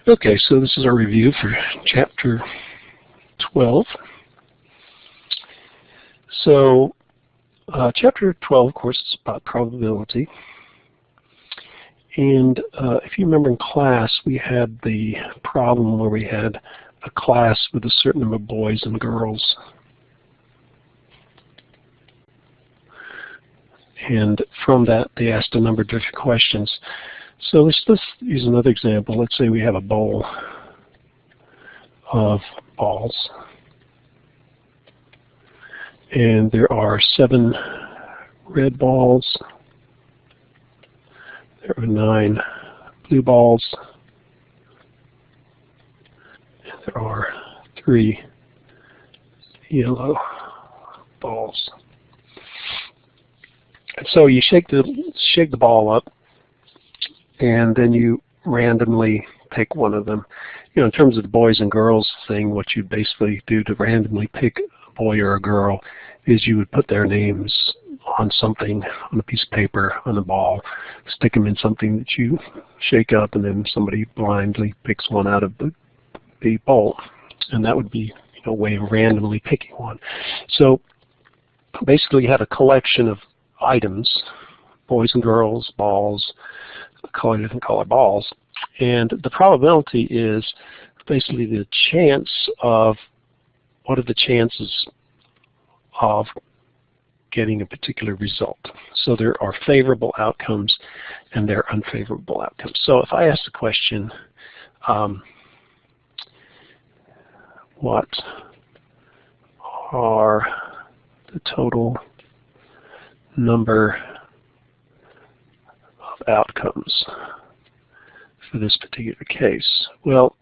Okay, so this is our review for Chapter 12. So Chapter 12, of course, is about probability. And if you remember in class, we had the problem where we had a class with a certain number of boys and girls. And from that, they asked a number of different questions. So let's use another example. Let's say we have a bowl of balls. And there are 7 red balls. There are 9 blue balls. And there are 3 yellow balls. And so you shake the ball up, and then you randomly pick one of them. You know, in terms of the boys and girls thing, what you basically do to randomly pick a boy or a girl is you would put their names on something, on a piece of paper, on a ball, stick them in something that you shake up, and then somebody blindly picks one out of the bowl. And that would be, you know, a way of randomly picking one. So basically you have a collection of items, boys and girls, balls, different color balls, and the probability is basically the chance of, what are the chances of getting a particular result. So there are favorable outcomes and there are unfavorable outcomes. So if I ask the question, what are the total number of outcomes for this particular case? Well,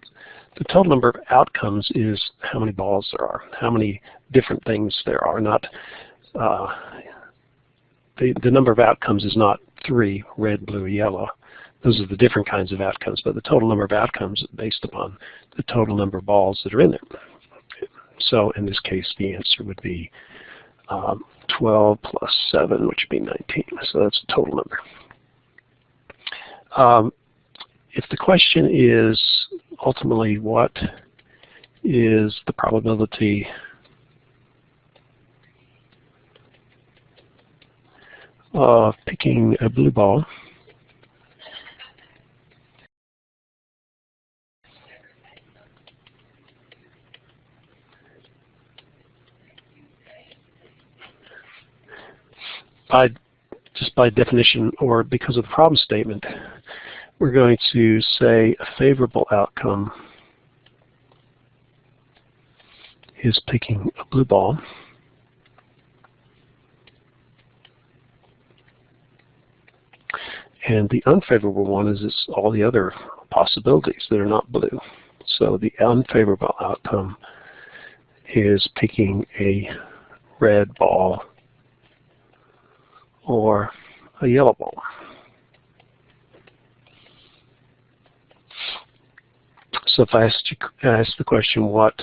the total number of outcomes is how many balls there are, how many different things there are. Not the number of outcomes is not 3, red, blue, yellow. Those are the different kinds of outcomes, but the total number of outcomes is based upon the total number of balls that are in there. So in this case, the answer would be 12 plus 7, which would be 19. So that's the total number. If the question is ultimately what is the probability of picking a blue ball, just by definition or because of the problem statement, we're going to say a favorable outcome is picking a blue ball. And the unfavorable one is all the other possibilities that are not blue. So the unfavorable outcome is picking a red ball or a yellow ball. So if I ask the question, what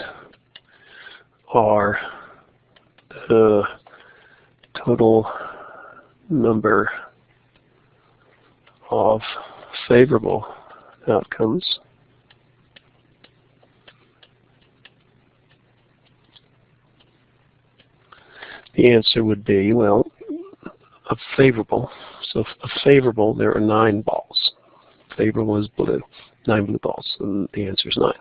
are the total number of favorable outcomes, the answer would be, well, of favorable. So of favorable, there are 9 balls. Favorable is blue, 9 blue balls, and the answer is 9.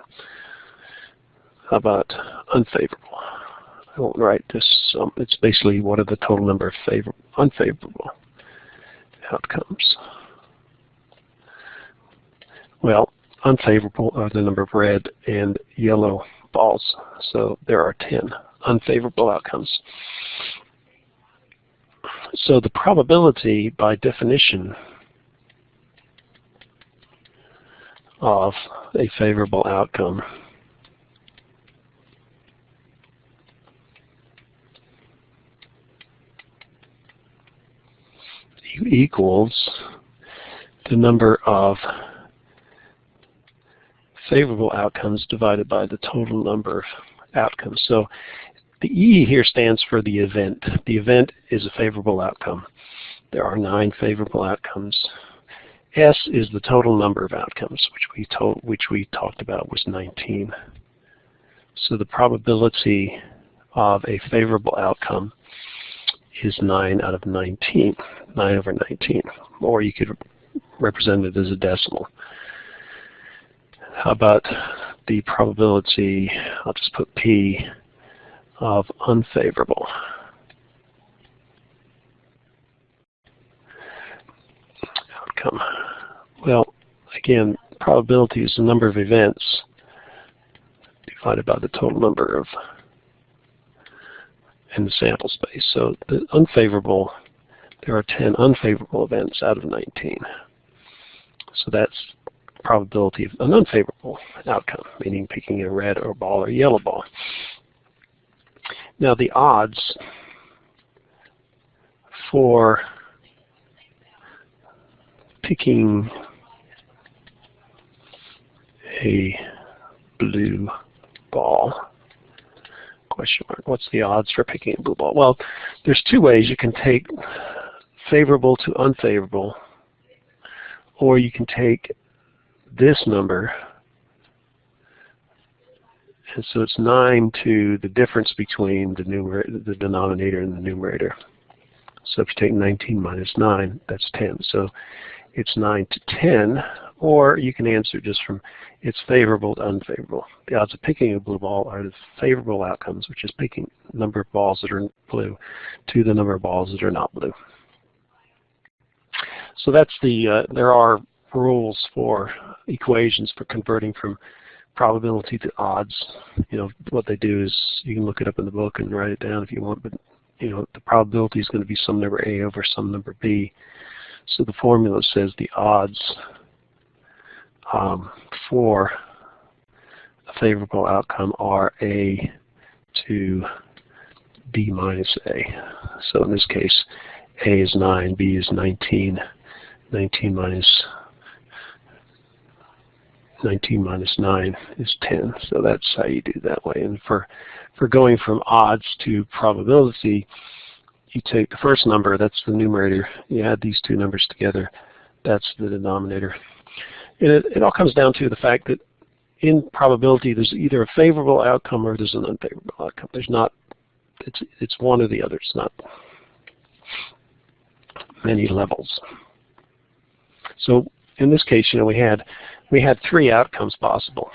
How about unfavorable? I won't write this. It's basically what are the total number of unfavorable outcomes. Well, unfavorable are the number of red and yellow balls. So there are 10 unfavorable outcomes. So the probability, by definition, of a favorable outcome equals the number of favorable outcomes divided by the total number of outcomes. So the E here stands for the event. The event is a favorable outcome. there are 9 favorable outcomes. S is the total number of outcomes, which we talked about was 19. So the probability of a favorable outcome is 9 out of 19, 9 over 19, or you could represent it as a decimal. How about the probability, I'll just put P, of unfavorable? Outcome. Well, again, probability is the number of events divided by the total number of in the sample space. So the unfavorable, there are 10 unfavorable events out of 19. So that's probability of an unfavorable outcome, meaning picking a red or ball or yellow ball. Now the odds for picking a blue ball, question mark, what's the odds for picking a blue ball? Well, there's 2 ways. You can take favorable to unfavorable, or you can take this number, and so it's 9 to the difference between the denominator and the numerator. So if you take 19 minus 9, that's 10. So it's 9 to 10, or you can answer just from it's favorable to unfavorable. The odds of picking a blue ball are the favorable outcomes, which is picking the number of balls that are blue, to the number of balls that are not blue. So that's there are rules for equations for converting from probability to odds. You know, what they do is you can look it up in the book and write it down if you want, but you know, the probability is going to be some number A over some number B. So the formula says the odds for a favorable outcome are A to B minus A. So in this case, A is 9, B is 19, 19 minus 9 is 10. So that's how you do that way. And for going from odds to probability, you take the first number, that's the numerator, you add these 2 numbers together, that's the denominator. And it all comes down to the fact that in probability there's either a favorable outcome or there's an unfavorable outcome. There's not, it's one or the other. It's not many levels. So in this case, you know, we had 3 outcomes possible,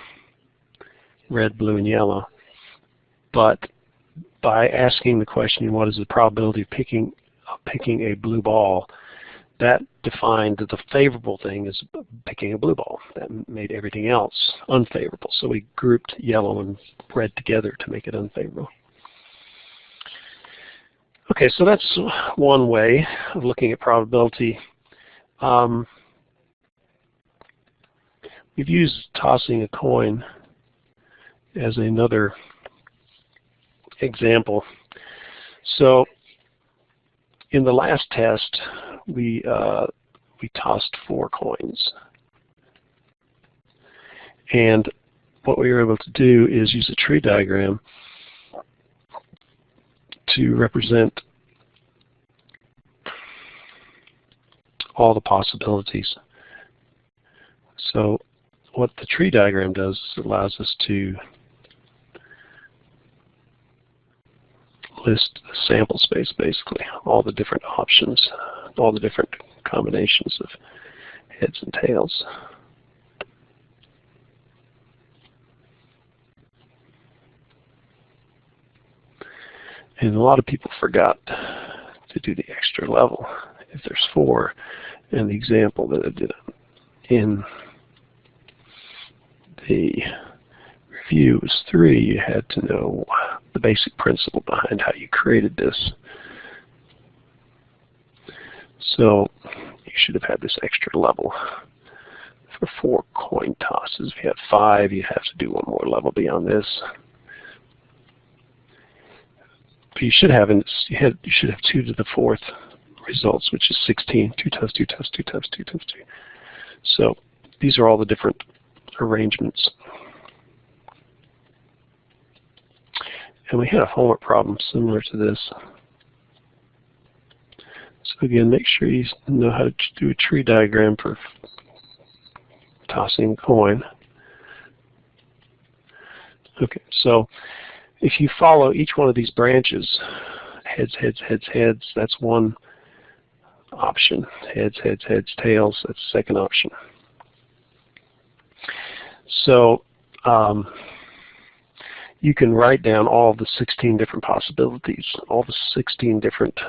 red, blue, and yellow. But by asking the question, what is the probability of picking a blue ball, that defined that the favorable thing is picking a blue ball. That made everything else unfavorable. So we grouped yellow and red together to make it unfavorable. Okay, so that's one way of looking at probability. We've used tossing a coin as another example. So in the last test, we tossed 4 coins. And what we were able to do is use a tree diagram to represent all the possibilities. So what the tree diagram does is it allows us to list the sample space, basically, all the different options, all the different combinations of heads and tails. And a lot of people forgot to do the extra level. If there's 4, and the example that I did in the review was 3, you had to know the basic principle behind how you created this. So you should have had this extra level for 4 coin tosses. If you had 5, you'd have to do 1 more level beyond this. But you should have, you should have 2 to the 4th results, which is 16. 2 times 2 times 2 times 2 times 2. So these are all the different arrangements. And we had a homework problem similar to this. So again, make sure you know how to do a tree diagram for tossing a coin. Okay, so if you follow each one of these branches, heads, heads, heads, heads, that's one option. Heads, heads, heads, tails, that's the second option. So you can write down all the 16 different possibilities, all the 16 different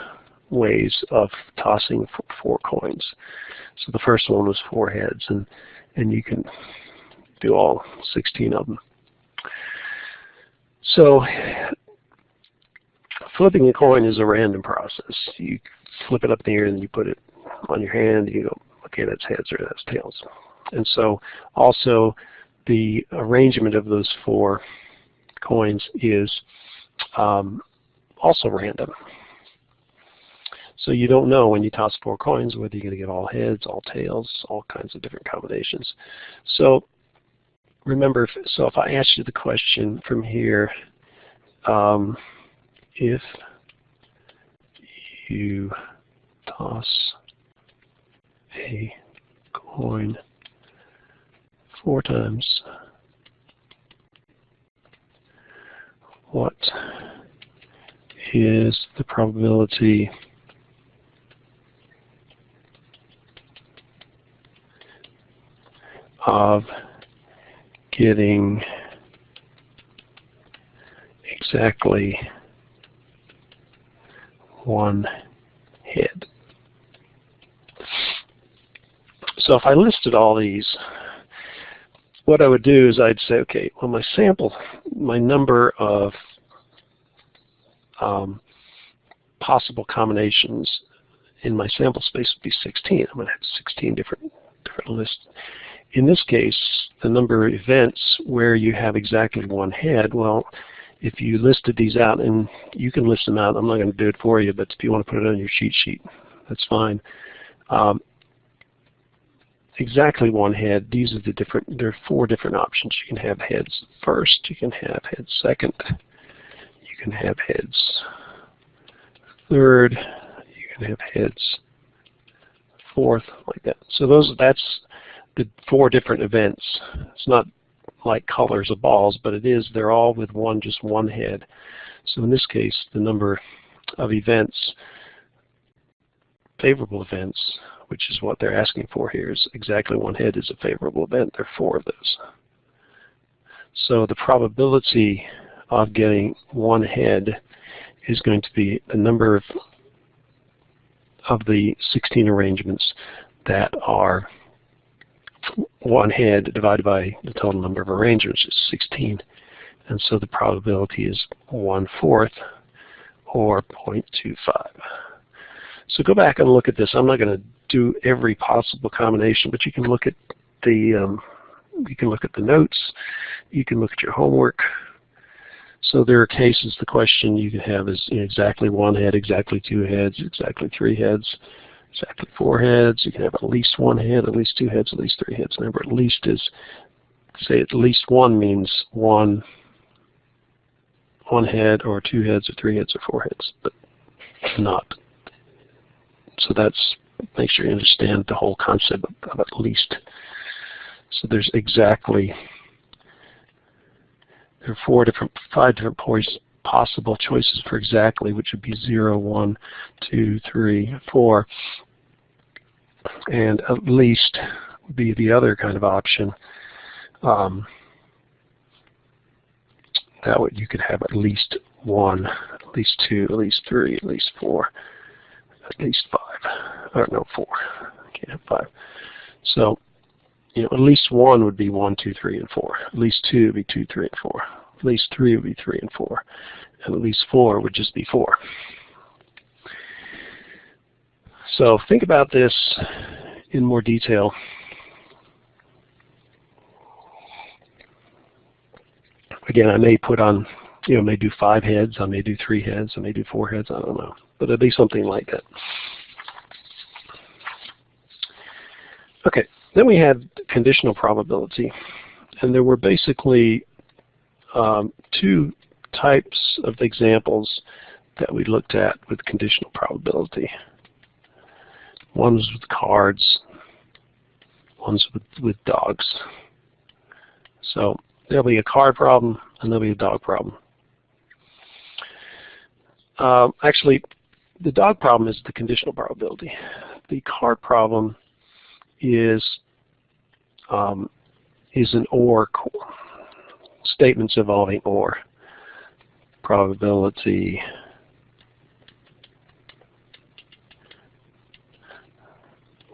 ways of tossing 4 coins. So the first one was 4 heads, and you can do all 16 of them. So flipping a coin is a random process. You flip it up in the air and you put it on your hand, you go, okay, that's heads or that's tails. And so also the arrangement of those 4 coins is also random. So you don't know when you toss 4 coins whether you're going to get all heads, all tails, all kinds of different combinations. So remember, so if I asked you the question from here, if you toss a coin 4 times, what is the probability of getting exactly 1 head? So if I listed all these, what I would do is I'd say, okay, well, my sample, my number of possible combinations in my sample space would be 16. I'm going to have 16 different lists. In this case, the number of events where you have exactly 1 head, well, if you listed these out, and you can list them out, I'm not going to do it for you, but if you want to put it on your cheat sheet, that's fine. Exactly 1 head, these are there are 4 different options. You can have heads first, you can have heads second, you can have heads third, you can have heads fourth, like that. So that's the 4 different events. It's not like colors of balls, but they're all with just one head. So in this case, the number of events, favorable events, which is what they're asking for here, is exactly 1 head is a favorable event. There are 4 of those. So the probability of getting 1 head is going to be the number of the 16 arrangements that are 1 head divided by the total number of arrangements, is 16. And so the probability is 1/4 or 0.25. So go back and look at this. I'm not going to do every possible combination, but you can look at the notes. You can look at your homework. So there are cases, the question you can have is exactly 1 head, exactly 2 heads, exactly 3 heads, exactly 4 heads. You can have at least 1 head, at least 2 heads, at least 3 heads. Remember, at least is, say at least 1 means one head or 2 heads or 3 heads or 4 heads, but not. So that's, make sure you understand the whole concept of at least. So there's exactly, there are 5 different possible choices for exactly, which would be 0, 1, 2, 3, 4. And at least would be the other kind of option. That way you could have at least 1, at least 2, at least 3, at least 4, at least 5. Or no, 4. I can't have 5. So, at least 1 would be 1, 2, 3, and 4. At least 2 would be 2, 3, and 4. At least 3 would be 3 and 4. And at least 4 would just be 4. So think about this in more detail. Again, I may put on, may do 5 heads, I may do 3 heads, I may do 4 heads, I don't know. But it'll be something like that. Okay, then we had conditional probability. And there were basically 2 types of examples that we looked at with conditional probability. One's with cards, one's with dogs. So there'll be a card problem and there'll be a dog problem. Actually, the dog problem is the conditional probability. The card problem is an or, statements involving or, probability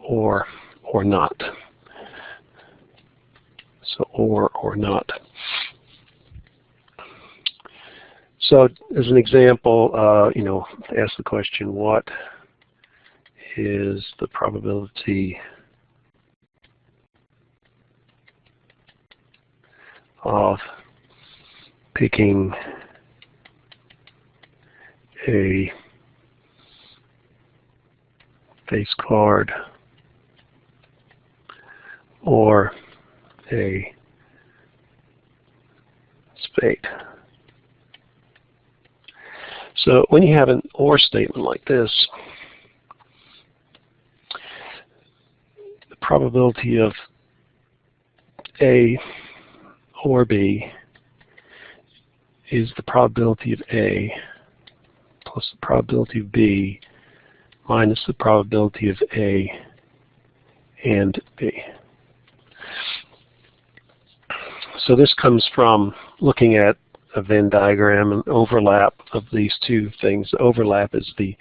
or not. So or not. So as an example, ask the question, what is the probability of picking a face card or a spade? So when you have an or statement like this, the probability of A or B is the probability of A plus the probability of B minus the probability of A and B. So this comes from looking at a Venn diagram and overlap of these two things. The overlap is the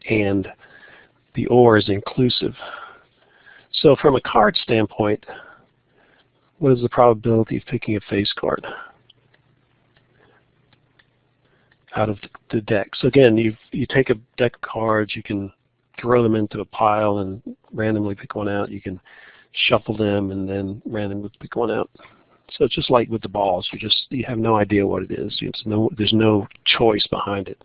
and, the or is inclusive. So from a card standpoint, what is the probability of picking a face card out of the deck? So again, you take a deck of cards, you can throw them into a pile and randomly pick one out. You can shuffle them and then randomly pick one out. So it's just like with the balls. You have no idea what it is. There's no choice behind it.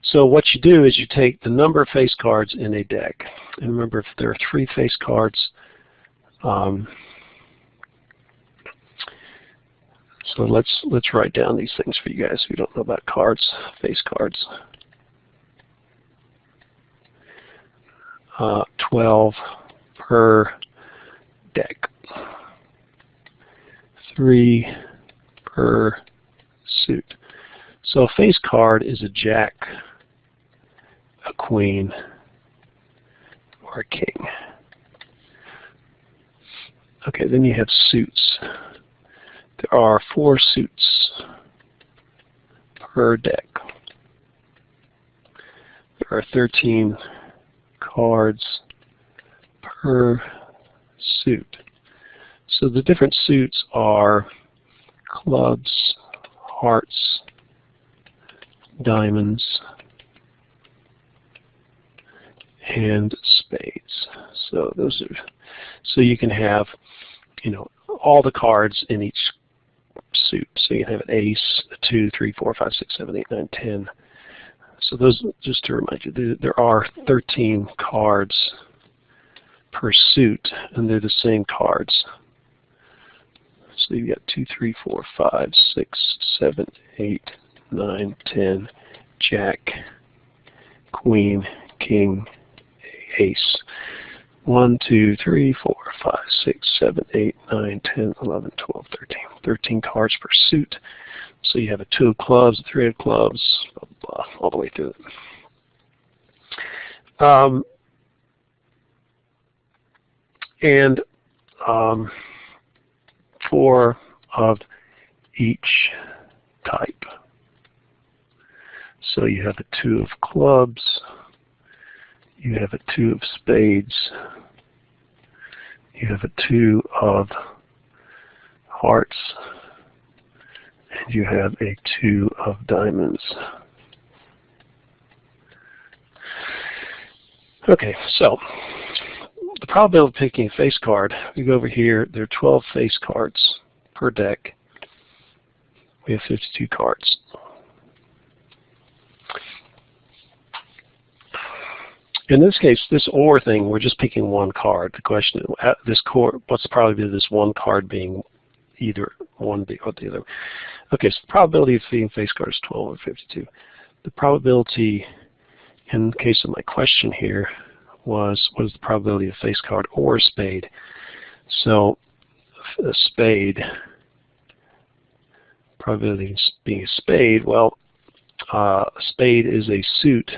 So what you do is you take the number of face cards in a deck. And remember, if there are 3 face cards, so let's write down these things for you guys who don't know about cards, face cards. 12 per deck. 3 per suit. So a face card is a jack, a queen, or a king. Okay, then you have suits. There are 4 suits per deck. There are 13 cards per suit. So the different suits are clubs, hearts, diamonds, and spades. So so you can have, all the cards in each suit. So you can have an ace, a 2, 3, 4, 5, 6, 7, 8, 9, 10. So those, just to remind you, there are 13 cards per suit, and they're the same cards. So you've got 2, 3, 4, 5, 6, 7, 8, 9, 10, jack, queen, king, ace. 1, 2, 3, 4, 5, 6, 7, 8, 9, 10, 11, 12, 13. 13 cards per suit. So you have a 2 of clubs, a 3 of clubs, blah, blah, blah, all the way through it. 4 of each type. So you have a 2 of clubs, you have a 2 of spades, you have a 2 of hearts, and you have a 2 of diamonds. Okay, so the probability of picking a face card, we go over here, there are 12 face cards per deck. We have 52 cards. In this case, this or thing, we're just picking one card. The question is, what's the probability of this one card being either one or the other? Okay, so the probability of picking face card is 12 over 52. The probability, in the case of my question here, was what is the probability of face card or a spade. So a spade, probability of being a spade, well, a spade is a suit.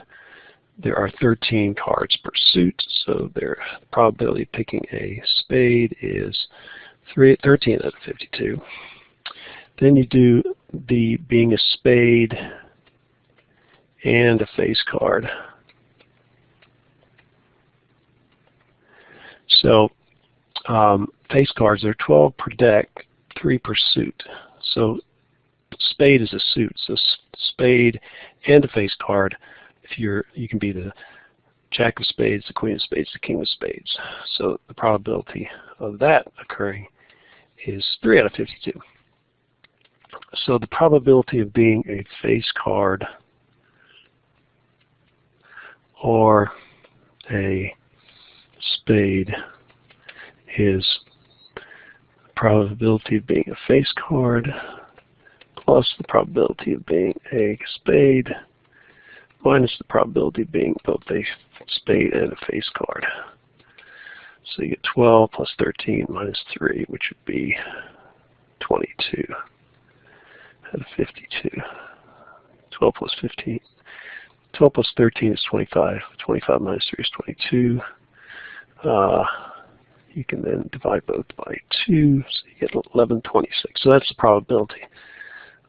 There are 13 cards per suit, so their probability of picking a spade is 13 out of 52. Then you do the being a spade and a face card. So face cards, there are 12 per deck, 3 per suit. So spade is a suit. So spade and a face card. If you can be the jack of spades, the queen of spades, the king of spades. So the probability of that occurring is 3 out of 52. So the probability of being a face card or a spade is probability of being a face card plus the probability of being a spade minus the probability of being both a spade and a face card. So you get 12 plus 13 minus 3, which would be 22 out of 52. 12 plus 15. 12 plus 13 is 25. 25 minus 3 is 22. You can then divide both by 2, so you get 1126. So that's the probability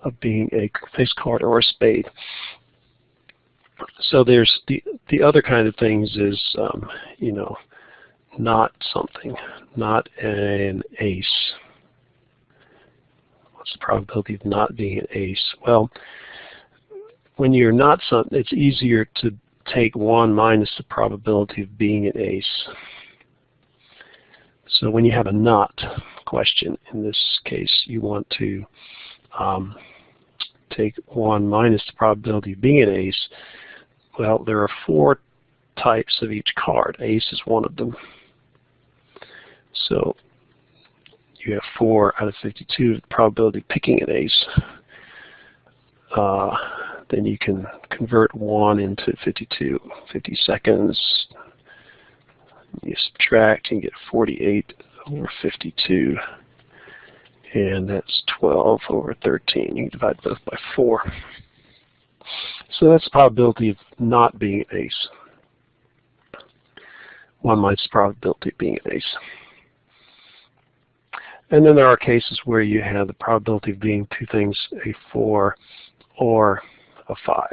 of being a face card or a spade. So there's the other kind of things is, you know, not something, not an ace. What's the probability of not being an ace? Well, when you're not something, it's easier to take 1 minus the probability of being an ace. So when you have a not question, in this case, you want to take 1 minus the probability of being an ace. Well, there are 4 types of each card. Ace is one of them. So you have 4 out of 52 probability of picking an ace. Then you can convert 1 into 52, 50 seconds. You subtract and get 48 over 52. And that's 12 over 13. You can divide both by 4. So that's the probability of not being an ace. 1 minus the probability of being an ace. And then there are cases where you have the probability of being two things, a 4 or a 5.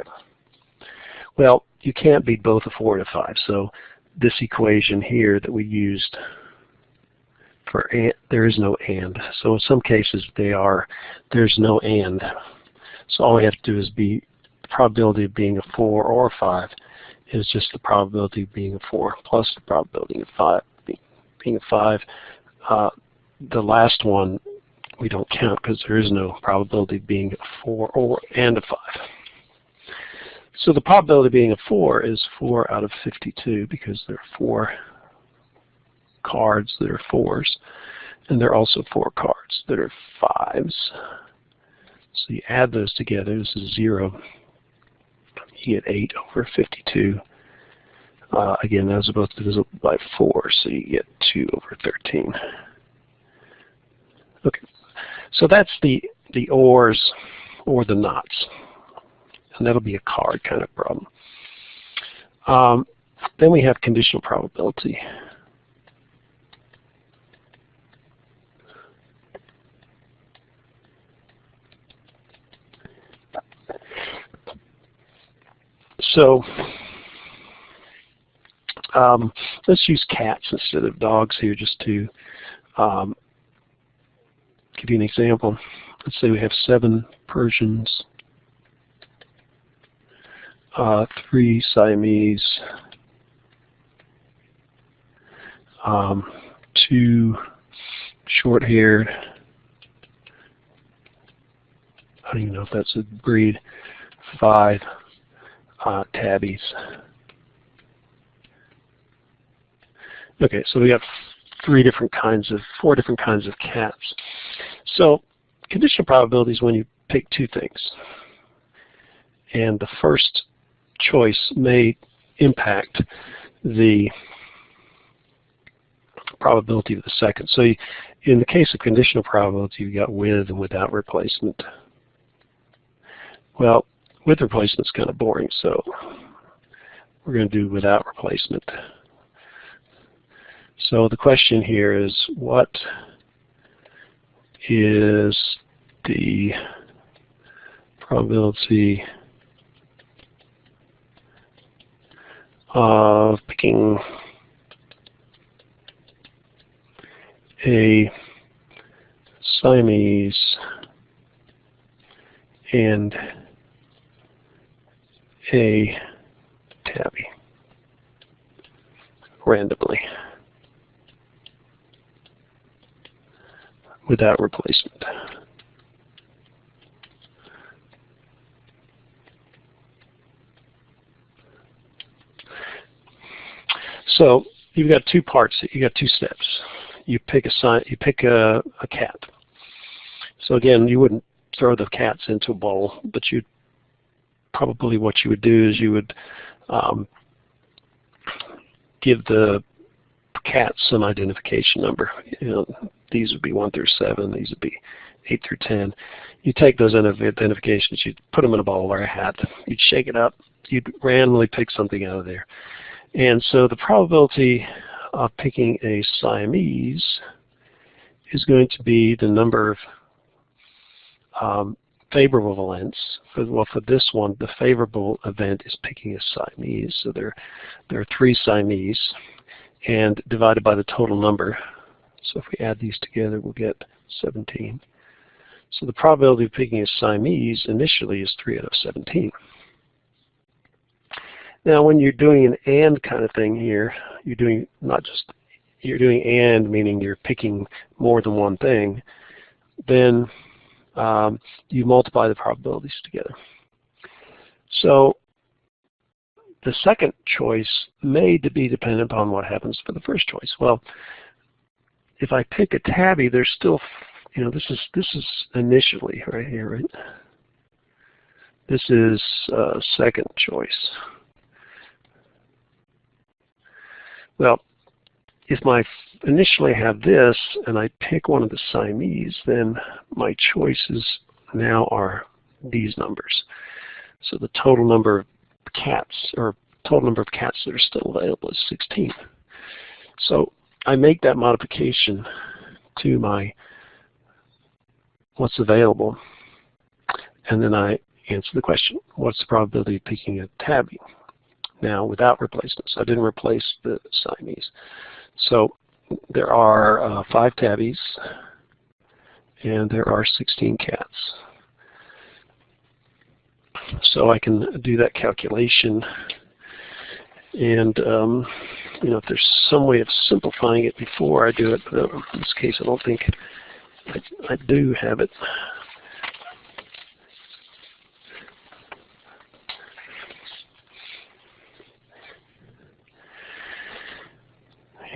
Well, you can't be both a 4 and a 5. So this equation here that we used for and, there is no and. So in some cases there's no and. So all we have to do is be the probability of being a 4 or a 5 is just the probability of being a 4 plus the probability of 5 being a 5. The last one we don't count because there is no probability of being a 4 and a 5. So the probability of being a 4 is 4 out of 52 because there are 4 cards that are 4s, and there are also 4 cards that are 5s. So you add those together, this is 0. You get 8 over 52. Again, those are both divisible by 4, so you get 2 over 13. Okay, so that's the ors or the nots, and that'll be a card kind of problem. Then we have conditional probability. So let's use cats instead of dogs here just to give you an example. Let's say we have 7 Persians, 3 Siamese, 2 short-haired, I don't even know if that's a breed, 5 tabbies. Okay, so we got 4 different kinds of cats. So conditional probability is when you pick 2 things, and the first choice may impact the probability of the second. So in the case of conditional probability, you've got with and without replacement. Well, with replacement is kind of boring, so we're going to do without replacement. So the question here is, what is the probability of picking a Siamese and a tabby randomly without replacement? So you've got two parts. You got two steps. You pick a cat. So again, you wouldn't throw the cats into a bowl, but you probably what you would do is you would give the cats some identification number. You know, these would be 1 through 7. These would be 8 through 10. You take those identifications, you'd put them in a bowl or a hat. You'd shake it up. You'd randomly pick something out of there. And so the probability of picking a Siamese is going to be the number of favorable events. Well, for this one, the favorable event is picking a Siamese. So there are 3 Siamese, and divided by the total number. So if we add these together, we'll get 17. So the probability of picking a Siamese initially is 3 out of 17. Now, when you're doing an and kind of thing here, you're doing and, meaning you're picking more than one thing, then you multiply the probabilities together. So the second choice may be dependent upon what happens for the first choice. Well, if I pick a tabby, there's still, you know, this is initially right here, right? This is second choice. Well, if I initially have this and I pick one of the Siamese, then my choices now are these numbers. So the total number of cats, or total number of cats that are still available, is 16. So I make that modification to my what's available, and then I answer the question, what's the probability of picking a tabby? Now without replacements. I didn't replace the Siamese. So there are 5 tabbies and there are 16 cats. So I can do that calculation, and you know, if there's some way of simplifying it before I do it, but in this case I don't think I do have it.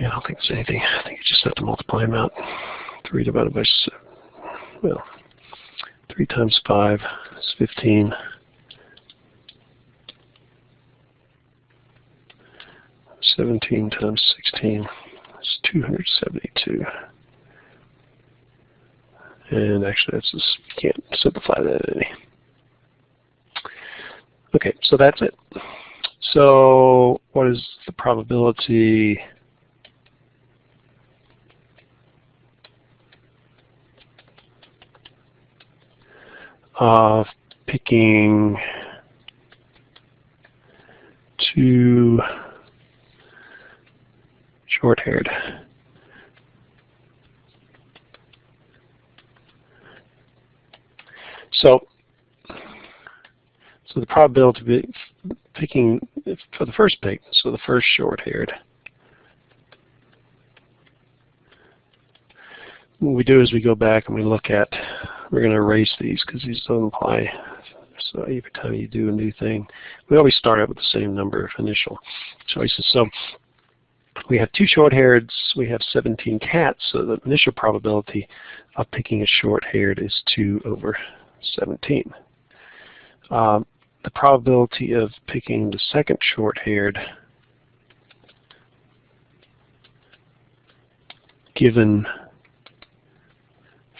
Yeah, I don't think there's anything. I think you just have to multiply them out. 3 divided by 7. Well, 3 times 5 is 15. 17 times 16 is 272. And actually, that's just, you can't simplify that any. Okay, so that's it. So what is the probability of picking 2 short-haired So the probability of picking for the first pick, so the first short-haired, what we do is we go back and we look at, we're going to erase these because these don't apply. So every time you do a new thing, we always start out with the same number of initial choices. So we have 2 short-haireds, we have 17 cats, so the initial probability of picking a short-haired is 2 over 17. The probability of picking the second short-haired given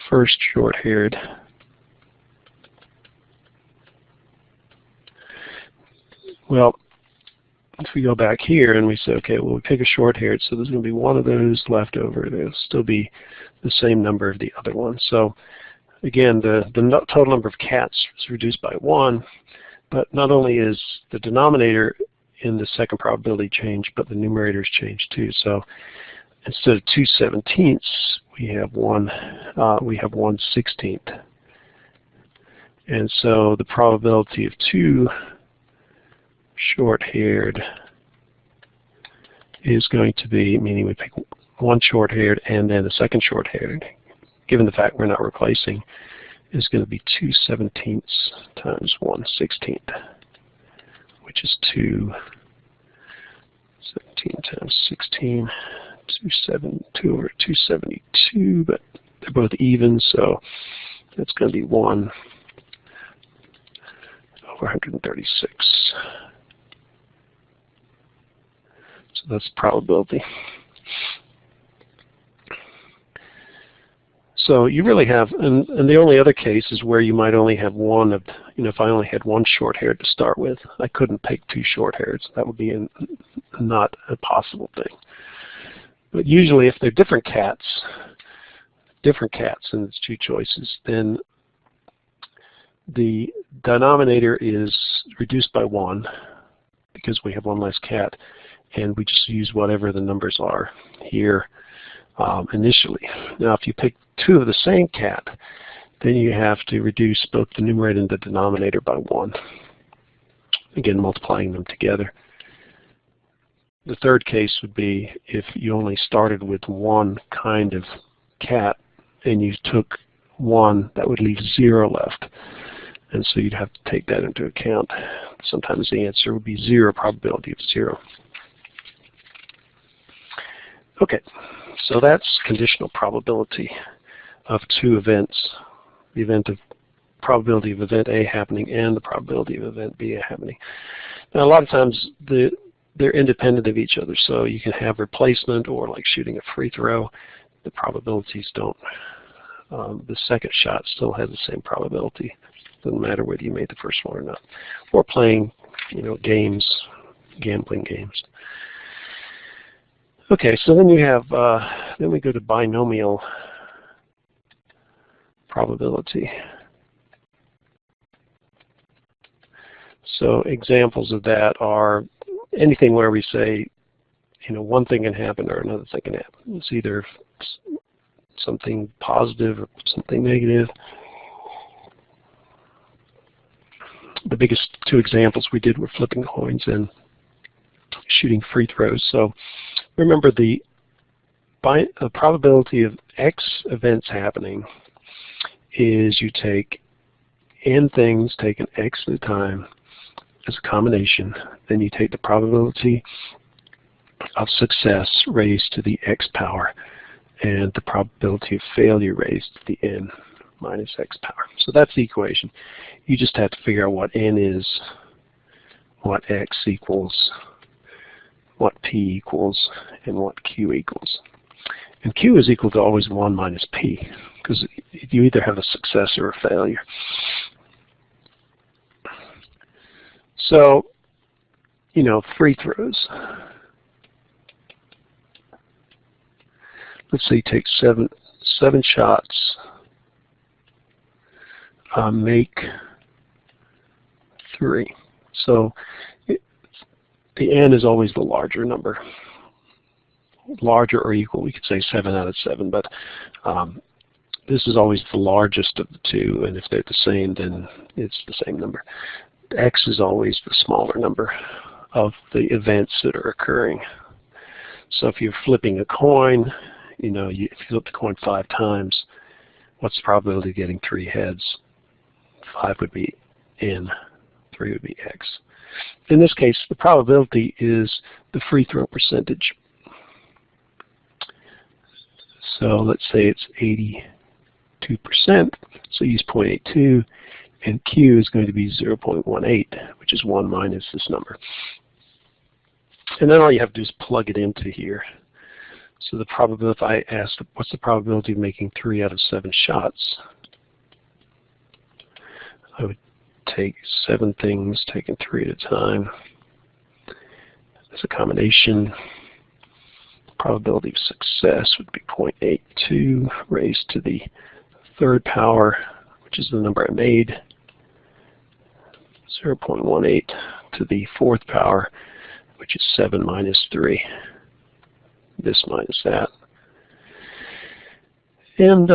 first short-haired, well, if we go back here and we say, okay, well, we pick a short-haired, so there's going to be one of those left over. There'll still be the same number of the other one. So again, the total number of cats is reduced by 1, but not only is the denominator in the second probability change, but the numerator is changed too. So instead of 2/17, we have 1/16. And so the probability of 2 short-haired is going to be, meaning we pick one short-haired and then the second short-haired, given the fact we're not replacing, is going to be 2/17 times 1/16, which is 2/17 times 16, 2 over 272, but they're both even, so that's going to be 1 over 136. So that's probability. So you really have, and the only other case is where you might only have one of, if I only had one short-haired to start with, I couldn't pick 2 short-hairs. That would be not a possible thing. But usually if they're different cats, and it's 2 choices, then the denominator is reduced by 1 because we have one less cat, and we just use whatever the numbers are here initially. Now if you pick 2 of the same cat, then you have to reduce both the numerator and the denominator by 1. Again, multiplying them together. The third case would be if you only started with one kind of cat and you took 1, that would leave 0 left. And so you'd have to take that into account. Sometimes the answer would be 0, probability of 0. Okay, so that's conditional probability of 2 events. The event of probability of event A happening and the probability of event B happening. Now a lot of times they're independent of each other, so you can have replacement, or like shooting a free throw, the probabilities don't, the second shot still has the same probability. Doesn't matter whether you made the first one or not. Or playing, games, gambling games. Okay, so then you have, then we go to binomial probability. So examples of that are anything where we say, one thing can happen or another thing can happen. It's either something positive or something negative. The biggest 2 examples we did were flipping coins and shooting free throws. So remember, the probability of X events happening is you take n things taken X at a time as a combination, then you take the probability of success raised to the X power and the probability of failure raised to the n minus X power. So that's the equation. You just have to figure out what n is, what X equals, what P equals, and what Q equals. And Q is equal to always 1 minus P, because you either have a success or a failure. So, free throws. Let's say you take seven shots, make 3. So the n is always the larger number. Larger or equal, we could say 7 out of 7, but this is always the largest of the 2, and if they're the same, then it's the same number. X is always the smaller number of the events that are occurring. So if you're flipping a coin, if you flip the coin 5 times, what's the probability of getting 3 heads? 5 would be n, 3 would be x. In this case, the probability is the free throw percentage. So let's say it's 82%, so use 0.82, and Q is going to be 0.18, which is 1 minus this number. And then all you have to do is plug it into here. So the probability, if I asked what's the probability of making 3 out of 7 shots, I would take 7 things, taken 3 at a time. As a combination, probability of success would be 0.82 raised to the 3rd power, which is the number I made, 0.18 to the 4th power, which is 7 minus 3, this minus that. And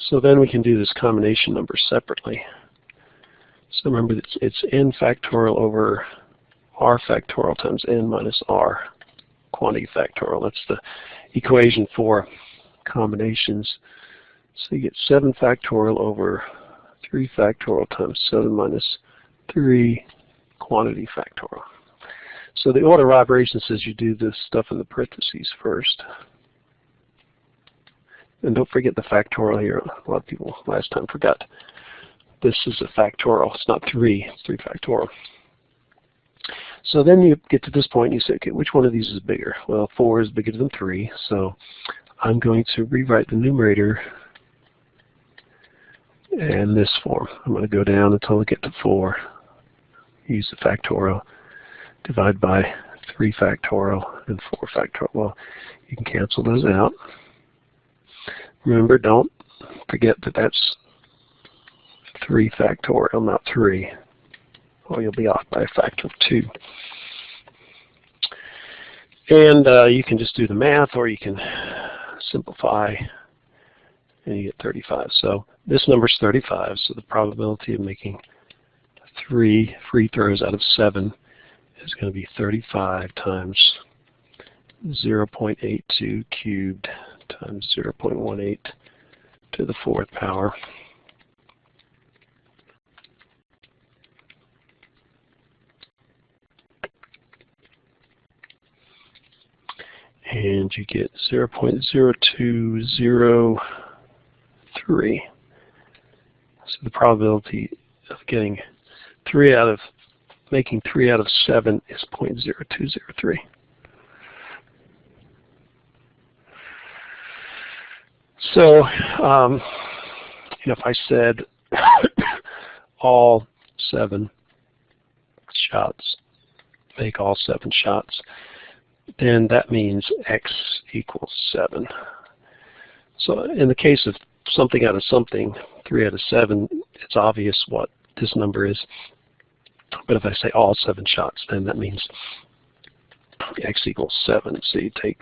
so then we can do this combination number separately. So remember, it's n factorial over r factorial times n minus r quantity factorial. That's the equation for combinations. So you get 7 factorial over 3 factorial times 7 minus 3 quantity factorial. So the order of operations says you do this stuff in the parentheses first. And don't forget the factorial here. A lot of people last time forgot. This is a factorial. It's not 3. It's 3 factorial. So then you get to this point and you say, okay, which one of these is bigger? Well, 4 is bigger than 3. So I'm going to rewrite the numerator in this form. I'm going to go down until I get to 4. Use the factorial. Divide by 3 factorial and 4 factorial. Well, you can cancel those out. Remember, don't forget that that's 3 factorial, not 3, or you'll be off by a factor of 2. And you can just do the math, or you can simplify, and you get 35. So this number is 35, so the probability of making 3 free throws out of 7 is going to be 35 times 0.82 cubed times 0.18 to the 4th power. And you get 0.0203. So the probability of getting making 3 out of 7 is 0.0203. So, if I said all 7 shots, make all 7 shots, then that means x equals 7. So in the case of something out of something, 3 out of 7, it's obvious what this number is. But if I say all 7 shots, then that means x equals 7. So you take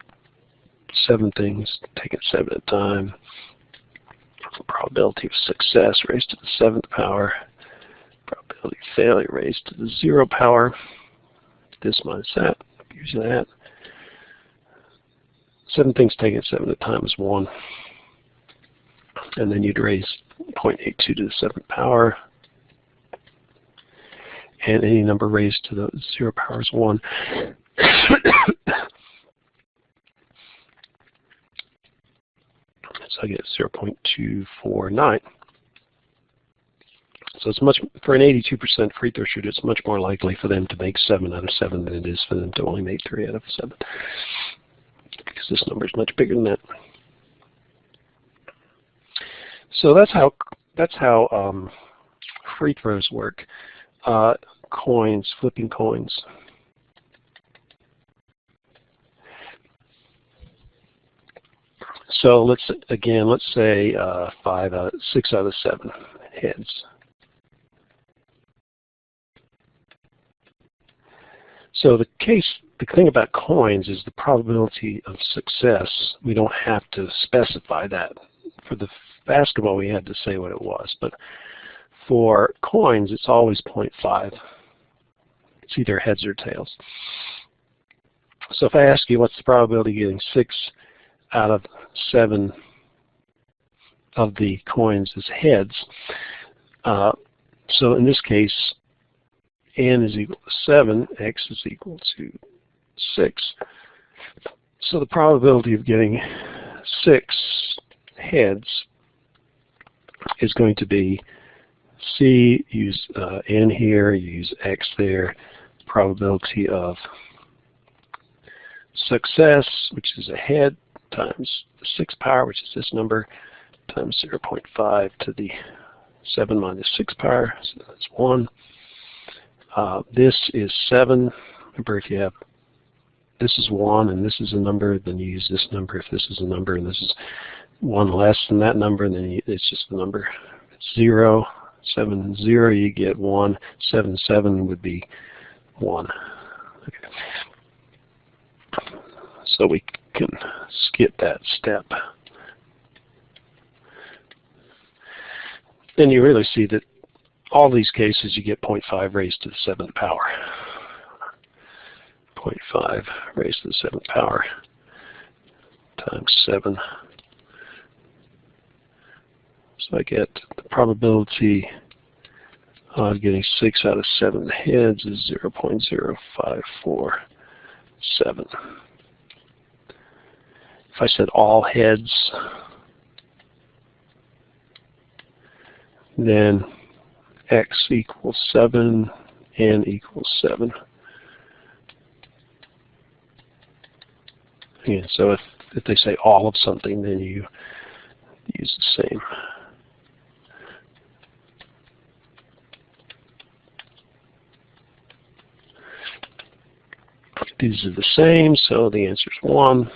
7 things, take it 7 at a time. Probability of success raised to the 7th power. Probability of failure raised to the 0 power. This minus that, use that. 7 things taken at 7 at a time is 1. And then you'd raise 0.82 to the 7th power. And any number raised to the 0 power is 1. So I get 0.249. So it's much, for an 82% free throw shooter, it's much more likely for them to make 7 out of 7 than it is for them to only make 3 out of 7. Because this number is much bigger than that. So that's how free throws work. Coins, flipping coins. So let's say 6 out of 7 heads. So the thing about coins is the probability of success. We don't have to specify that. For the basketball, we had to say what it was, but for coins, it's always 0.5. It's either heads or tails. So if I ask you what's the probability of getting 6 out of 7 of the coins as heads, so in this case, n is equal to 7, x is equal to 6. So the probability of getting 6 heads is going to be C, use n here, use x there, probability of success, which is a head, times the 6 power, which is this number, times 0.5 to the 7 minus 6 power, so that's 1. This is 7. Remember, if you have this is 1 and this is a number, then you use this number. If this is a number and this is 1 less than that number, then it's just the number. It's 0. 7, 0, you get 1. 7, 7 would be 1. Okay. So we can skip that step. Then you really see that all these cases you get 0.5 raised to the 7th power. 0.5 raised to the 7th power times 7. So I get the probability of getting 6 out of 7 heads is 0.0547. If I said all heads, then x equals 7, n equals 7. Yeah, so if they say all of something, then you use the same. These are the same, so the answer is 1.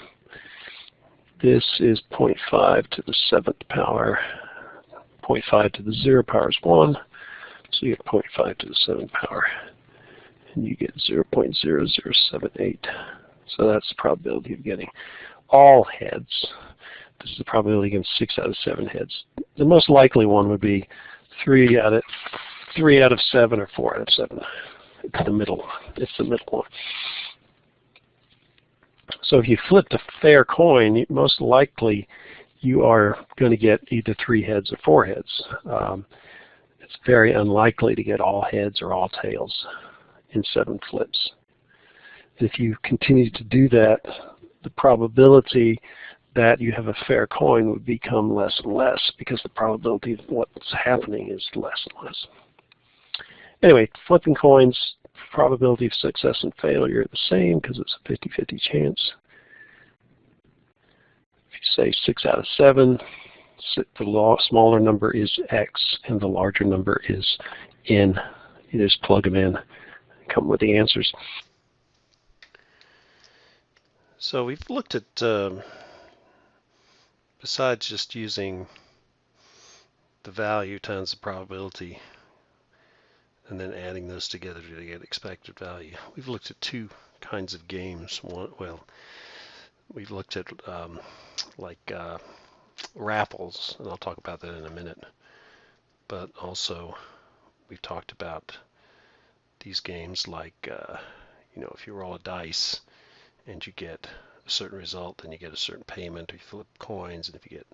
This is 0.5 to the 7th power. 0.5 to the 0 power is 1. So you get 0.5 to the 7th power. And you get 0.0078. So that's the probability of getting all heads. This is the probability against 6 out of 7 heads. The most likely one would be 3 out of 7 or 4 out of 7. It's the middle. It's the middle one. So if you flip the fair coin, most likely you are going to get either 3 heads or 4 heads. It's very unlikely to get all heads or all tails in 7 flips. If you continue to do that, the probability that you have a fair coin would become less and less because the probability of what's happening is less and less. Anyway, flipping coins, probability of success and failure are the same because it's a 50-50 chance. If you say 6 out of 7, the smaller number is x and the larger number is n. You just plug them in and come with the answers. So we've looked at, besides just using the value times the probability and then adding those together to get expected value, we've looked at 2 kinds of games. We've looked at raffles, and I'll talk about that in a minute. But also we've talked about these games like, if you roll a dice and you get a certain result, then you get a certain payment, or you flip coins, and if you get,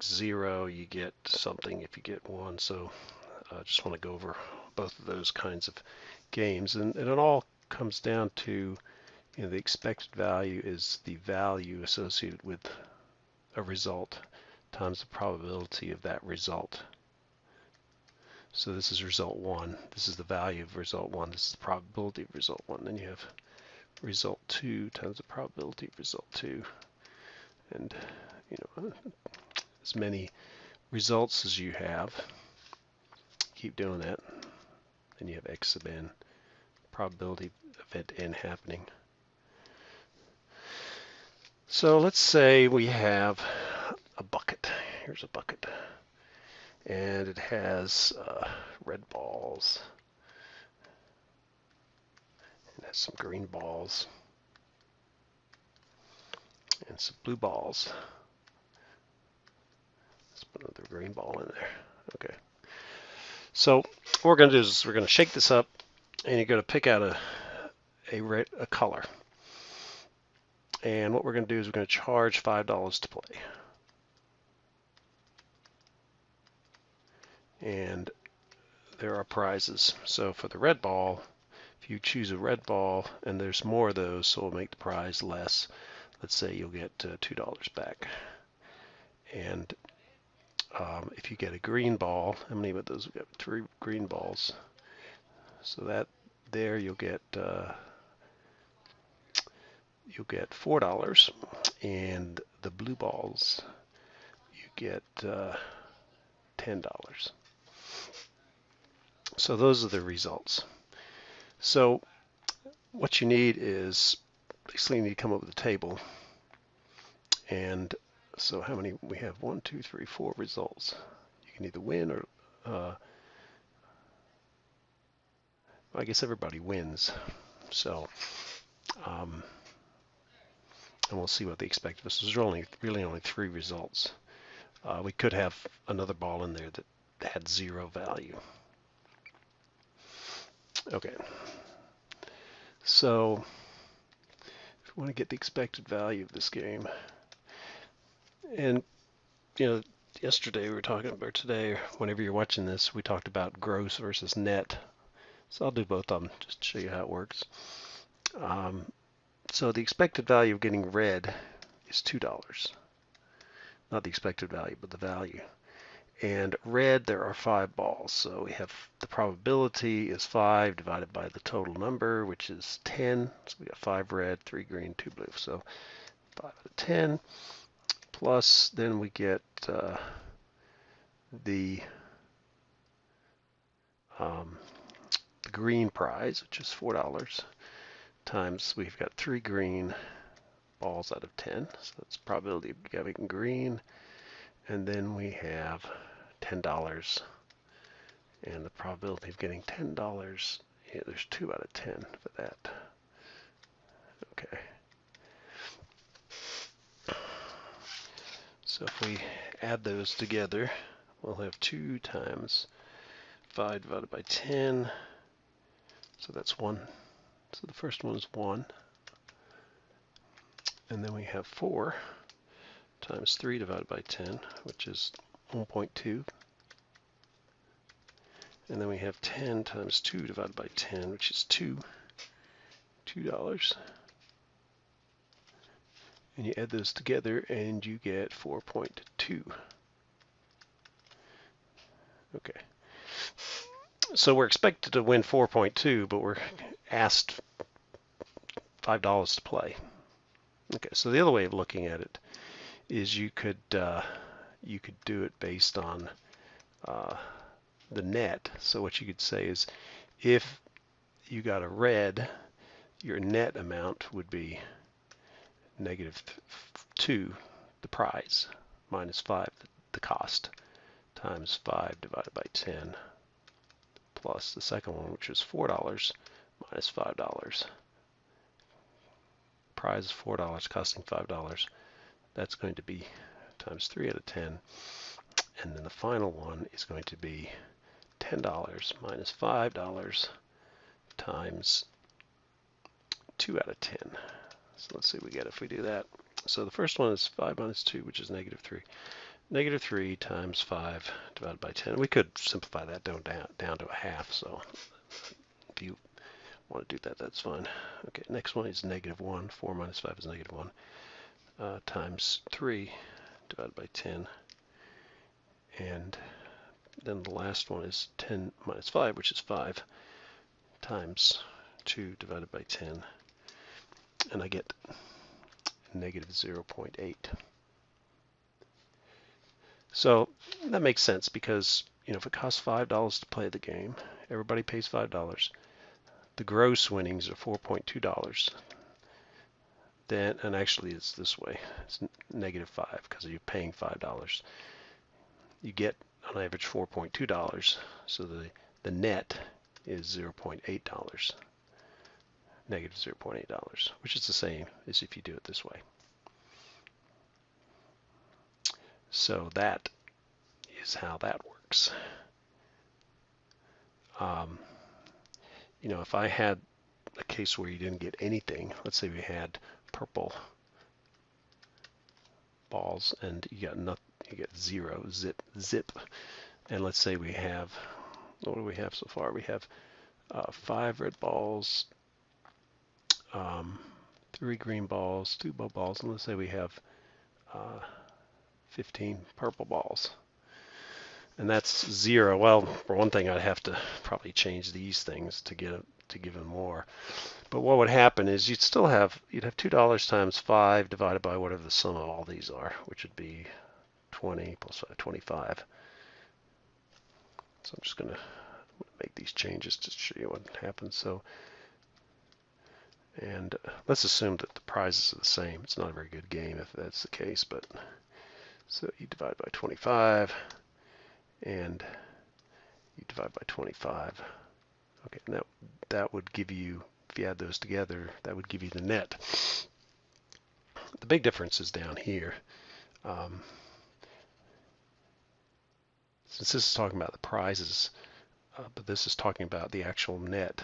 0, you get something if you get 1. So I just want to go over both of those kinds of games, and it all comes down to, the expected value is the value associated with a result times the probability of that result. So this is result 1. This is the value of result 1. This is the probability of result 1. Then you have result 2 times the probability of result 2. And, as many results as you have, keep doing that. Then you have x sub n, probability of event n happening. So let's say we have a bucket. Here's a bucket. And it has red balls. It has some green balls. And some blue balls. Let's put another green ball in there. Okay. So what we're going to do is we're going to shake this up, and you're going to pick out a color. And what we're going to do is we're going to charge $5 to play. And there are prizes. So for the red ball, if you choose a red ball, and there's more of those, so we'll make the prize less. Let's say you'll get $2 back. And if you get a green ball, how many of those? We've got 3 green balls. So that there you'll get you'll get $4, and the blue balls you get $10. So those are the results. So what you need is basically you need to come up with a table. And so how many we have? 1, 2, 3, 4 results. You can either win or I guess everybody wins. So and we'll see what the expected was. There's really only 3 results. We could have another ball in there that had 0 value. Okay. So if we want to get the expected value of this game, and yesterday we were talking about, today, or whenever you're watching this, we talked about gross versus net. So I'll do both of them just to show you how it works. So the expected value of getting red is $2. Not the expected value, but the value. And red, there are 5 balls. So we have the probability is 5 divided by the total number, which is 10. So we got 5 red, 3 green, 2 blue. So 5 out of 10. Plus, then we get the green prize, which is $4, times we've got 3 green balls out of 10. So that's probability of getting green. And then we have $10. And the probability of getting $10, yeah, there's 2 out of 10 for that. Okay. So if we add those together, we'll have 2 times 5 divided by 10. So that's 1. So the first one is 1. And then we have 4 times 3 divided by 10, which is 1.2. And then we have 10 times 2 divided by 10, which is $2. And you add those together and you get 4.2. Okay. So we're expected to win 4.2, but we're asked $5 to play. Okay, so the other way of looking at it is you could do it based on the net. So what you could say is, if you got a red, your net amount would be -2, the prize, minus 5, the cost, times 5 divided by 10, plus the second one, which is $4, minus $5. Prize is $4, costing $5. That's going to be times 3 out of 10. And then the final one is going to be $10 minus $5 times 2 out of 10. So let's see what we get if we do that. So the first one is 5 minus 2, which is -3. -3 times 5 divided by 10. We could simplify that down to a half. So if you want to do that, that's fine. Okay, next one is -1. 4 minus 5 is -1. Times 3 divided by 10. And then the last one is 10 minus 5, which is 5, times 2 divided by 10. And I get -0.8. So that makes sense because, if it costs $5 to play the game, everybody pays $5. The gross winnings are $4.2. Then, and actually it's this way, it's -5 because you're paying $5. You get on average $4.2, so the net is $0.8. -$0.8, which is the same as if you do it this way. So that is how that works. If I had a case where you didn't get anything, let's say we had purple balls and you got nothing, you get 0, zip. And let's say we have, what do we have so far? We have 5 red balls, 3 green balls, 2 blue balls, and let's say we have 15 purple balls. And that's 0. Well, for one thing, I'd have to probably change these things to get to give them more. But what would happen is you'd have $2 times 5 divided by whatever the sum of all these are, which would be 20 plus 5, 25. So I'm just going to make these changes to show you what happens. So, and let's assume that the prizes are the same. It's not a very good game if that's the case, but so you divide by 25 and you divide by 25. Okay, and that would give you, if you add those together, that would give you the net. The big difference is down here. Since this is talking about the prizes, but this is talking about the actual net.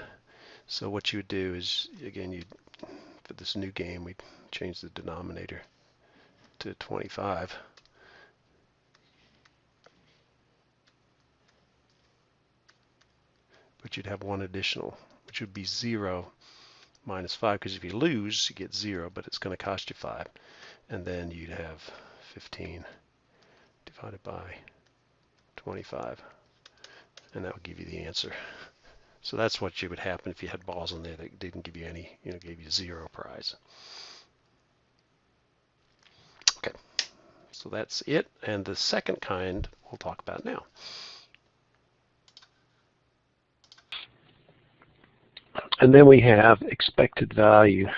So what you would do is, again, for this new game, we'd change the denominator to 25. But you'd have one additional, which would be 0 minus 5, because if you lose, you get 0, but it's going to cost you 5. And then you'd have 15 divided by 25, and that would give you the answer. So that's what would happen if you had balls in there that didn't give you any, gave you 0 prize. Okay, so that's it. And the second kind we'll talk about now. And then we have expected value.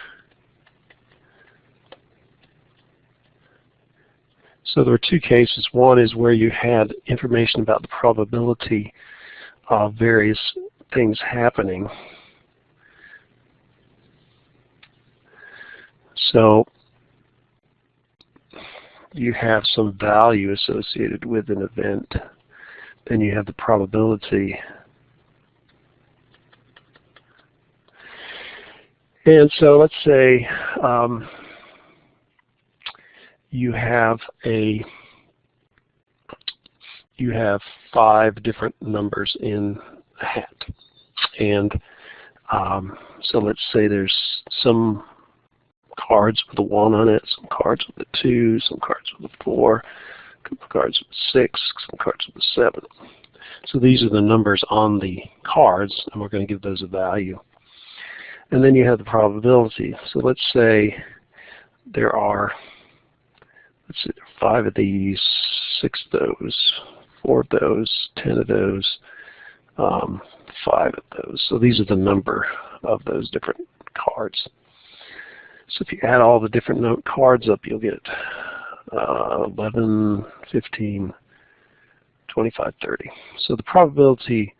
So there are two cases. One is where you had information about the probability of various things happening. So you have some value associated with an event. Then you have the probability. And so let's say you have 5 different numbers in a hat, and so let's say there's some cards with a 1 on it, some cards with a 2, some cards with a 4, a couple of cards with a 6, some cards with a 7. So these are the numbers on the cards, and we're going to give those a value. And then you have the probability. So let's say there are 5 of these, 6 of those, 4 of those, 10 of those, 5 of those. So these are the number of those different cards. So if you add all the different cards up, you'll get 11, 15, 25, 30. So the probability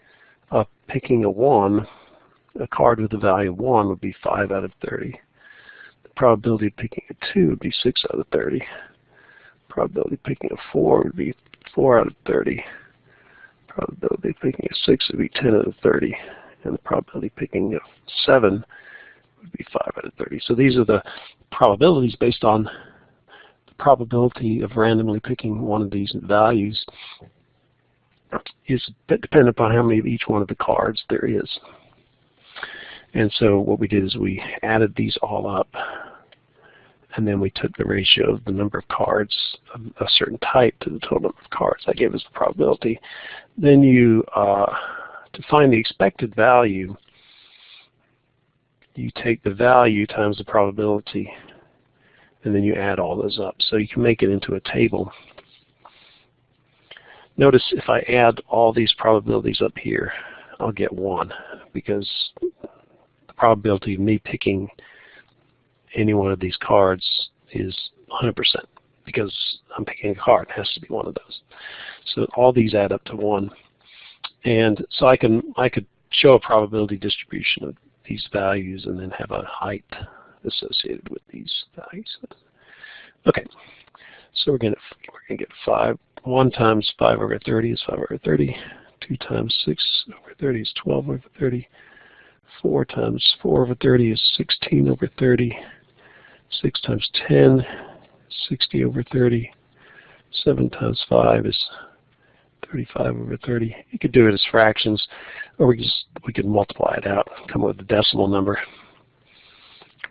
of picking a card with a value of 1 would be 5 out of 30. The probability of picking a 2 would be 6 out of 30. Probability of picking a 4 would be 4 out of 30. Probability of picking a 6 would be 10 out of 30. And the probability of picking a 7 would be 5 out of 30. So these are the probabilities based on the probability of randomly picking one of these values is dependent upon how many of each one of the cards there is. And so what we did is we added these all up, and then we took the ratio of the number of cards of a certain type to the total number of cards. That gave us the probability. Then you, to find the expected value, you take the value times the probability, and then you add all those up. So you can make it into a table. Notice if I add all these probabilities up here, I'll get 1, because the probability of me picking any one of these cards is 100%, because I'm picking a card. It has to be one of those. So all these add up to 1. And so I could show a probability distribution of these values and then have a height associated with these values. Okay, so we're going to get 5. 1 times 5 over 30 is 5 over 30. 2 times 6 over 30 is 12 over 30. 4 times 4 over 30 is 16 over 30. 6 times 10, 60 over 30. 7 times 5 is 35 over 30. You could do it as fractions, or we could multiply it out, come up with a decimal number.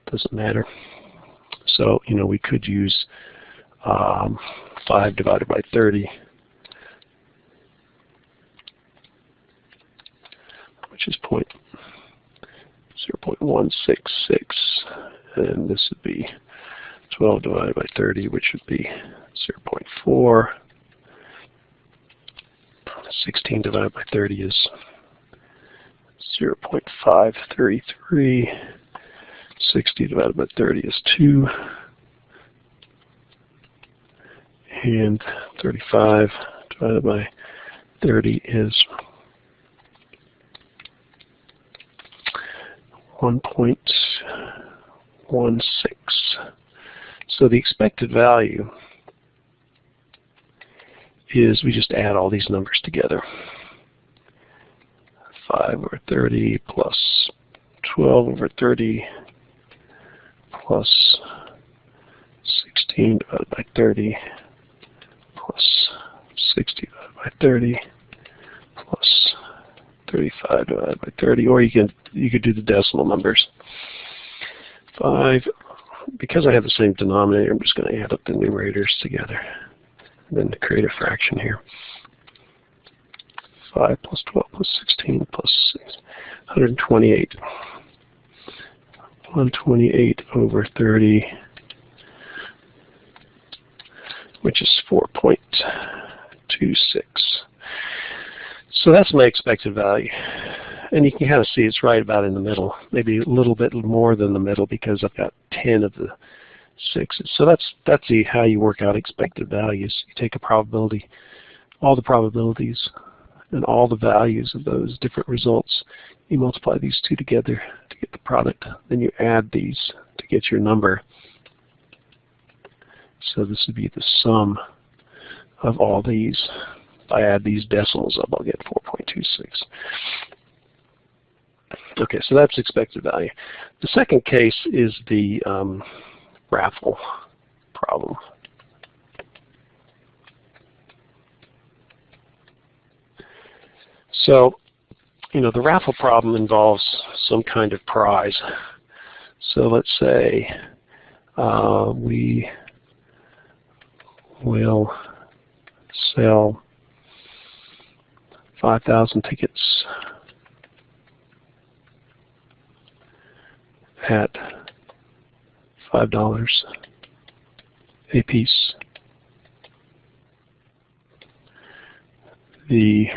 Doesn't matter. So, we could use 5 divided by 30, which is 0.166, and this would be 12 divided by 30, which would be 0.4. 16 divided by 30 is 0.533. 60 divided by 30 is 2. And 35 divided by 30 is 1.16. So the expected value is, we just add all these numbers together. 5 over 30 plus 12 over 30 plus 16 divided by 30 plus 60 divided by 30 plus 35 divided by 30, or you could do the decimal numbers. 5, because I have the same denominator, I'm just going to add up the numerators together, and then create a fraction here. 5 plus 12 plus 16 plus 6, 128. 128 over 30, which is 4.26. So that's my expected value. And you can kind of see it's right about in the middle, maybe a little bit more than the middle because I've got 10 of the 6s. So that's how you work out expected values. You take a probability, all the probabilities, and all the values of those different results. You multiply these two together to get the product. Then you add these to get your number. So this would be the sum of all these. If I add these decimals up, I'll get 4.26. Okay, so that's expected value. The second case is the raffle problem. So, the raffle problem involves some kind of prize. So let's say we will sell 5,000 tickets at $5 a piece. The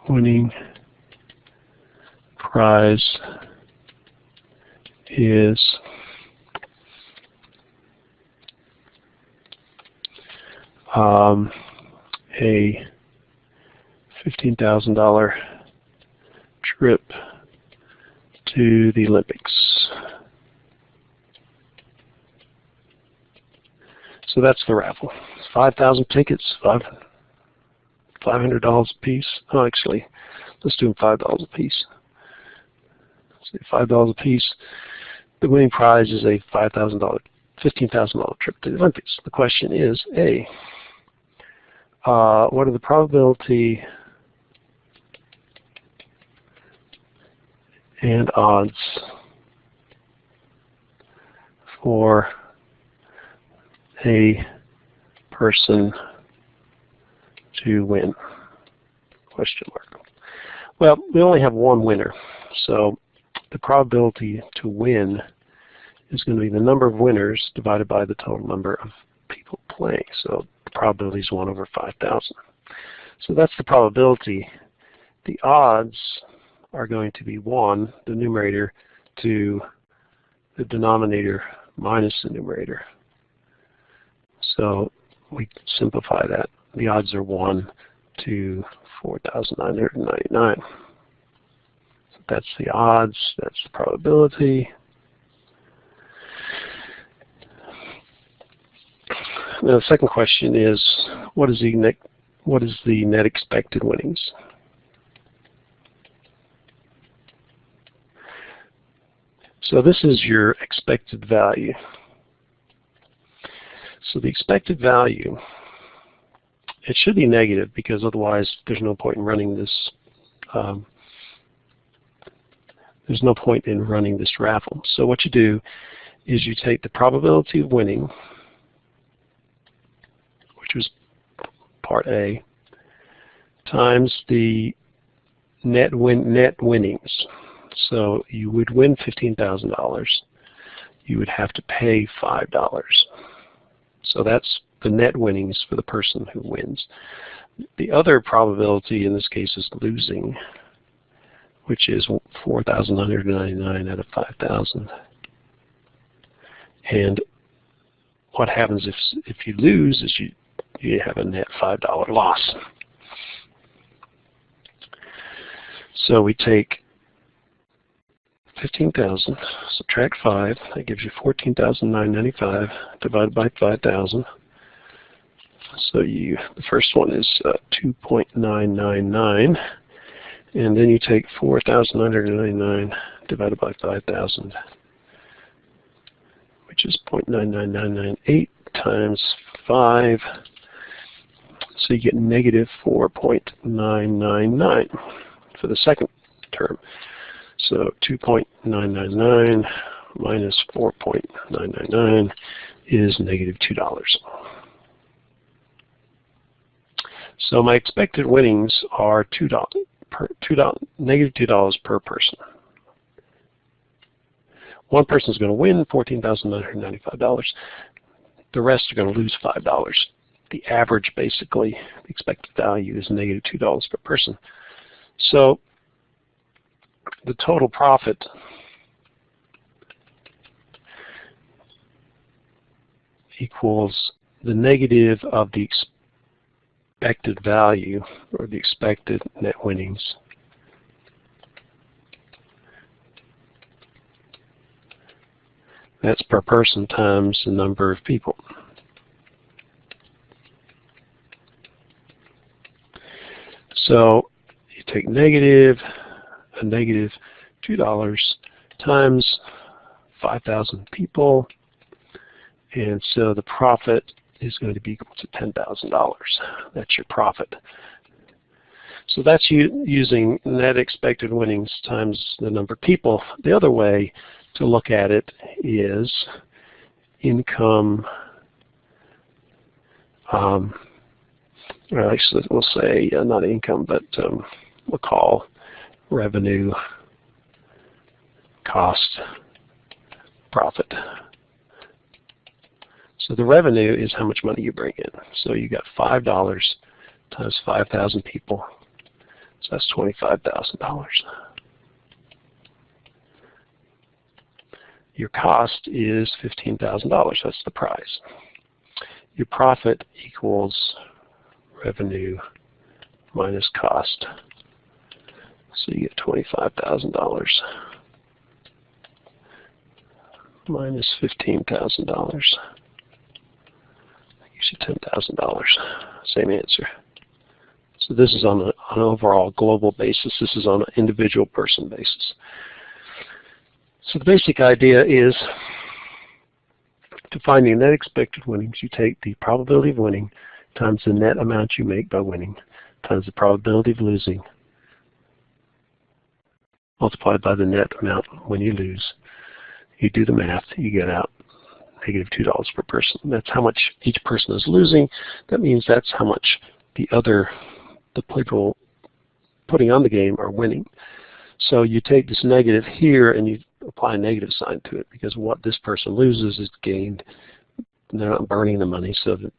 winning prize is a $15,000 trip to the Olympics. So that's the raffle. 5,000 tickets, $500 a piece. Oh, actually, let's do them $5 a piece. Let's say $5 a piece. The winning prize is a $15,000 trip to the Olympics. The question is, A, what are the probability and odds for a person to win? Question mark. Well, we only have one winner, so the probability to win is going to be the number of winners divided by the total number of people playing. So the probability is 1 over 5,000. So that's the probability. The odds are going to be 1, the numerator, to the denominator minus the numerator. So we simplify that. The odds are 1 to 4,999. So that's the odds, that's the probability. Now the second question is, what is the net expected winnings? So this is your expected value. So the expected value, it should be negative because otherwise there's no point in running this. There's no point in running this raffle. So what you do is you take the probability of winning, which was part A, times the net winnings. So you would win $15,000. You would have to pay $5. So that's the net winnings for the person who wins. The other probability in this case is losing, which is 4,999 out of 5,000. And what happens if you lose is you have a net $5 loss. So we take 15,000, subtract 5, that gives you 14,995 divided by 5,000. So the first one is 2.999, and then you take 4,999 divided by 5,000, which is 0.99998 times 5, so you get negative 4.999 for the second term. So 2.999 minus 4.999 is negative $2. So my expected winnings are negative $2 per person. One person is going to win $14,995. The rest are going to lose $5. The average, basically, the expected value is negative $2 per person. So the total profit equals the negative of the expected value, or the expected net winnings, that's per person times the number of people. So you take a negative $2 times 5,000 people, and so the profit is going to be equal to $10,000. That's your profit. So that's using net expected winnings times the number of people. The other way to look at it is income, well, actually we'll say not income, but we'll call revenue, cost, profit. So the revenue is how much money you bring in. So you got $5 times 5,000 people. So that's $25,000. Your cost is $15,000. That's the price. Your profit equals revenue minus cost. So you get $25,000 minus $15,000. Gives you $10,000. Same answer. So this is on an overall global basis. This is on an individual person basis. So the basic idea is to find the net expected winnings. You take the probability of winning times the net amount you make by winning times the probability of losing multiplied by the net amount when you lose. You do the math, you get out negative $2 per person. That's how much each person is losing. That means that's how much the people putting on the game are winning. So you take this negative here and you apply a negative sign to it, because what this person loses is gained. They're not burning the money, so that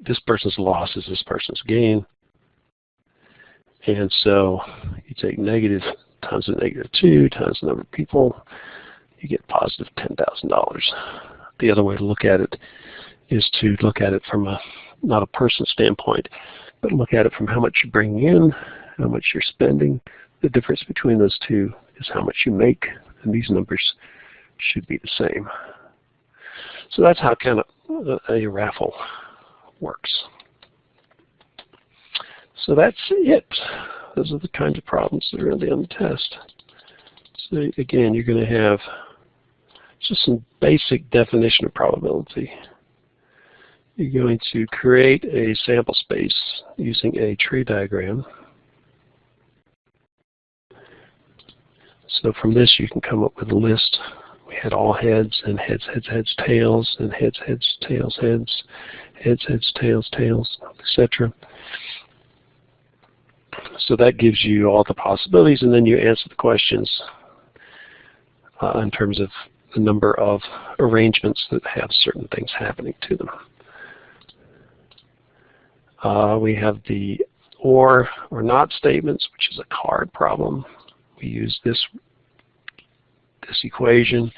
this person's loss is this person's gain. And so you take negative times the negative 2 times the number of people, you get positive $10,000. The other way to look at it is to look at it from not a person standpoint, but look at it from how much you bring in, how much you're spending. The difference between those two is how much you make, and these numbers should be the same. So that's how kind of a raffle works. So that's it. Those are the kinds of problems that are on the test. So again, you're going to have just some basic definition of probability. You're going to create a sample space using a tree diagram. So from this you can come up with a list. We had all heads, and heads, heads, heads, tails, and heads, heads, tails, heads, heads, heads, tails, tails, etc. So that gives you all the possibilities, and then you answer the questions in terms of the number of arrangements that have certain things happening to them. We have the or not statements, which is a card problem. We use this equation,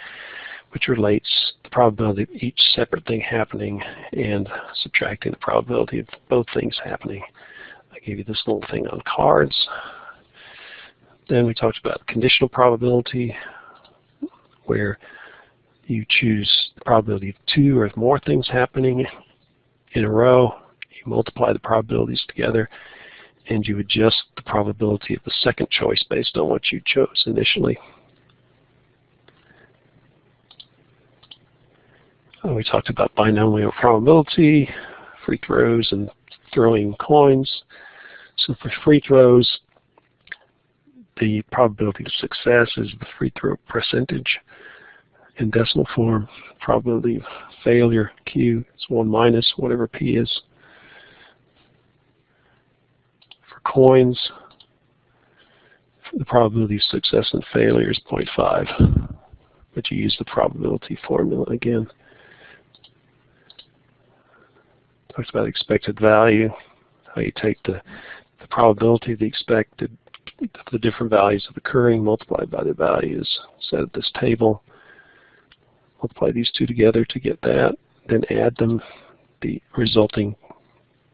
which relates the probability of each separate thing happening and subtracting the probability of both things happening. I gave you this little thing on cards. Then we talked about conditional probability, where you choose the probability of 2 or more things happening in a row. You multiply the probabilities together, and you adjust the probability of the second choice based on what you chose initially. We talked about binomial probability, free throws, and throwing coins. So for free throws, the probability of success is the free throw percentage in decimal form. Probability of failure, Q, is 1 minus whatever P is. For coins, the probability of success and failure is 0.5, but you use the probability formula again. Talks about expected value, how you take the probability of the expected, the different values of occurring, multiplied by the values set at this table. Multiply these two together to get that, then add them. The resulting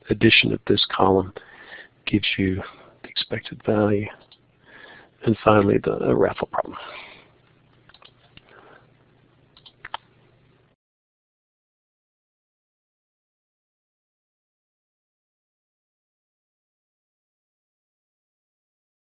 addition of this column gives you the expected value. And finally, the raffle problem.